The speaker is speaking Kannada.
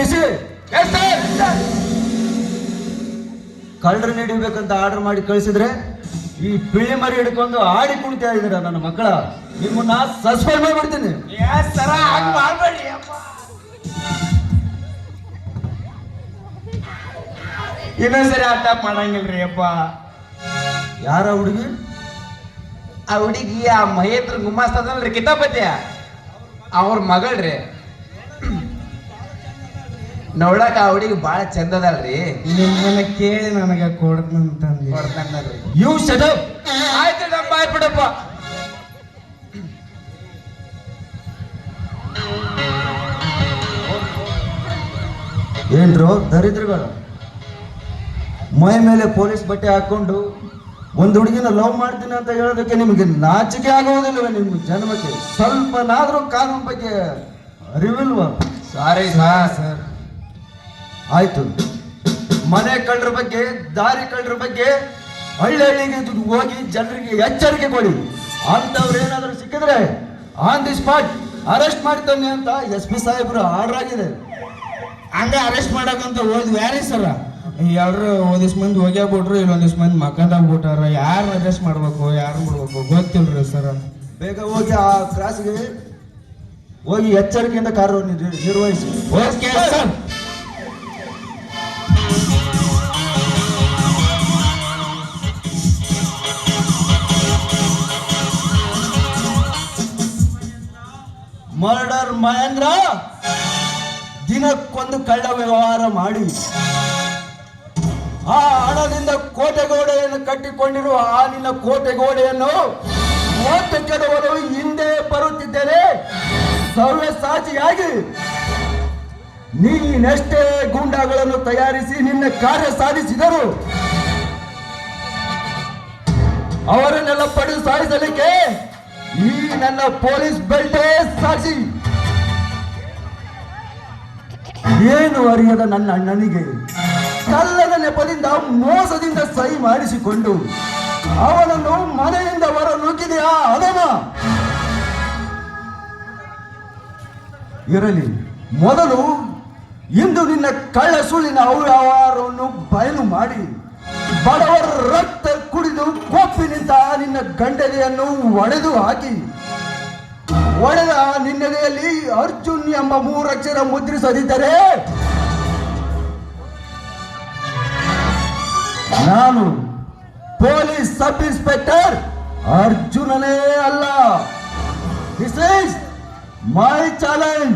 ಬಿಸಿ ಕಳ್ಳರನ್ನ ಹಿಡಿಬೇಕಂತ ಆರ್ಡರ್ ಮಾಡಿ ಕಳಿಸಿದ್ರೆ ಈ ಪಿಳಿ ಮರಿ ಹಿಡ್ಕೊಂಡು ಆಡಿ ಕುಣಿತಾ ಇದ್ದೀರಾ ನನ್ನ ಮಕ್ಕಳ. ನಿಮ್ಮನ್ನ ಸಸ್ಪೆಂಡ್ ಮಾಡ್ಬಿಡ್ತೀನಿ. ಮಾಡ್ಬೇಡಿ. ಇನ್ನೊಂದ್ಸರಿ ಆಟ ಮಾಡಂಗಿಲ್ರಿ ಅಪ್ಪ. ಯಾರ ಹುಡುಗಿ? ಆ ಹುಡುಗಿ ಆ ಮಹೇಂದ್ರ ಗುಮಾಸ್ತದಲ್ರಿ ಕಿತಾಪತ್ಯ ಅವ್ರ ಮಗಳ್ರಿ. ನೋಡಕ್ ಆ ಹುಡುಗಿ ಬಾಳ ಚಂದ ಅದಲ್ರಿ. ನಿಮ್ಮನ್ನ ಕೇಳಿ ನನಗೆ ಕೊಡ್ತಂತಂದಿ. ಕೊಡ್ತಾನ್ರಿ. You shut up. ಆಯ್ತು ನಮ್ಮ ಆಯ್ಬಿಡಪ್ಪ. ಏನ್ರು ದರಿದ್ರಗಳು, ಮೈ ಮೇಲೆ ಪೊಲೀಸ್ ಬಟ್ಟೆ ಹಾಕೊಂಡು ಒಂದು ಹುಡುಗಿನ ಲವ್ ಮಾಡ್ತೀನಿ ಅಂತ ಹೇಳೋದಕ್ಕೆ ನಿಮಗೆ ನಾಚಿಕೆ ಆಗುವುದಿಲ್ವ? ನಿಮ್ಮ ಜನ್ಮಕ್ಕೆ ಸ್ವಲ್ಪನಾದ್ರೂ ಕಾನೂನು ಬಗ್ಗೆ ಅರಿವಿಲ್ವಾ? Sorry sir. ಆಯ್ತು, ಮನೆ ಕಳ್ಳರ ಬಗ್ಗೆ, ದಾರಿ ಕಳ್ಳರ ಬಗ್ಗೆ ಹಳ್ಳಿಗೆ ಹೋಗಿ ಜನರಿಗೆ ಎಚ್ಚರಿಕೆ ಕೊಡಿ. ಅಂತವ್ರು ಏನಾದರೂ ಸಿಕ್ಕಿದ್ರೆ ಆನ್ ದಿ ಸ್ಪಾಟ್ ಅರೆಸ್ಟ್ ಮಾಡ್ತಾನೆ ಅಂತ SP ಸಾಹೇಬರು ಆರ್ಡರ್ ಆಗಿದೆ. ಹಂಗ ಅರೆಸ್ಟ್ ಮಾಡಕಂತ ಹೋದ್ವಿ ಯಾರೇ ಸರ. ಎಲ್ರು ಒಂದಿಷ್ಟು ಮಂದಿ ಹೋಗ್ಯಾಬಿಟ್ರು, ಇಲ್ಲೊಂದಿಷ್ಟು ಮಂದಿ ಮಕ್ಕಂದಾಗ್ಬಿಟ್ಟಾರ. ಯಾರು ಅರೆಸ್ಟ್ ಮಾಡ್ಬೇಕು ಯಾರು ಬಿಡ್ಬೇಕು ಗೊತ್ತಿಲ್ರಿ ಸರ. ಬೇಗ ಹೋಗಿ ಆ ಕ್ರಾಸ್ಗೆ ಹೋಗಿ ಎಚ್ಚರಿಕೆಯಿಂದ ಕಾರ್ಯ ನಿರ್ವಹಿಸಿ. Okay sir. ಮರ್ಡರ್ ಮಹೇಂದ್ರ, ದಿನಕ್ಕೊಂದು ಕಳ್ಳ ವ್ಯವಹಾರ ಮಾಡಿ ಆ ಹಣದಿಂದ ಕೋಟೆಗೋಡೆಯನ್ನು ಕಟ್ಟಿಕೊಂಡಿರುವ ಆ ನಿನ್ನ ಕೋಟೆಗೋಡೆಯನ್ನು ಮತ್ತೆ ಕೆಡವಲು ಹಿಂದೆ ಬರುತ್ತಿದ್ದೇನೆ. ಸವ್ಯಸಾಚಿಯಾಗಿ ನೀನೆಷ್ಟೇ ಗೂಂಡಾಗಳನ್ನು ತಯಾರಿಸಿ ನಿನ್ನ ಕಾರ್ಯ ಸಾಧಿಸಿದರು, ಅವರನ್ನೆಲ್ಲ ಪಡೆದು ಸಾಯಿಸಲಿಕ್ಕೆ ಈ ನನ್ನ ಪೊಲೀಸ್ ಬೆಲ್ಟೇ ಸಾಕ್ಷಿ. ಏನು ಅರಿಯದ ನನ್ನ ಅಣ್ಣನಿಗೆ ಕಳ್ಳನ ನೆಪದಿಂದ ಮೋಸದಿಂದ ಸಹಿ ಮಾಡಿಸಿಕೊಂಡು ಅವನನ್ನು ಮನೆಯಿಂದ ಹೊರ ನುಗ್ಗಿದೆಯಾ ಅಧಮ? ಇರಲಿ, ಮೊದಲು ಇಂದು ನಿನ್ನ ಕಳ್ಳ ಸುಳ್ಳಿನ ಅವ್ಯವಹಾರವನ್ನು ಬಯಲು ಮಾಡಿ ಬಡವರ ರಕ್ತ ಕುಡಿದು ಕೊಪ್ಪಿ ನಿಂತ ನಿನ್ನ ಗಂಡನೆಯನ್ನು ಒಡೆದು ಹಾಕಿ ಒಡೆದ ನಿನ್ನೆಲೆಯಲ್ಲಿ ಅರ್ಜುನ್ ಎಂಬ 3 ಅಕ್ಷರ ಮುದ್ರಿಸದಿದ್ದರೆ ನಾನು ಪೊಲೀಸ್ ಸಬ್ ಇನ್ಸ್ಪೆಕ್ಟರ್ ಅರ್ಜುನನೇ ಅಲ್ಲ. This is my challenge.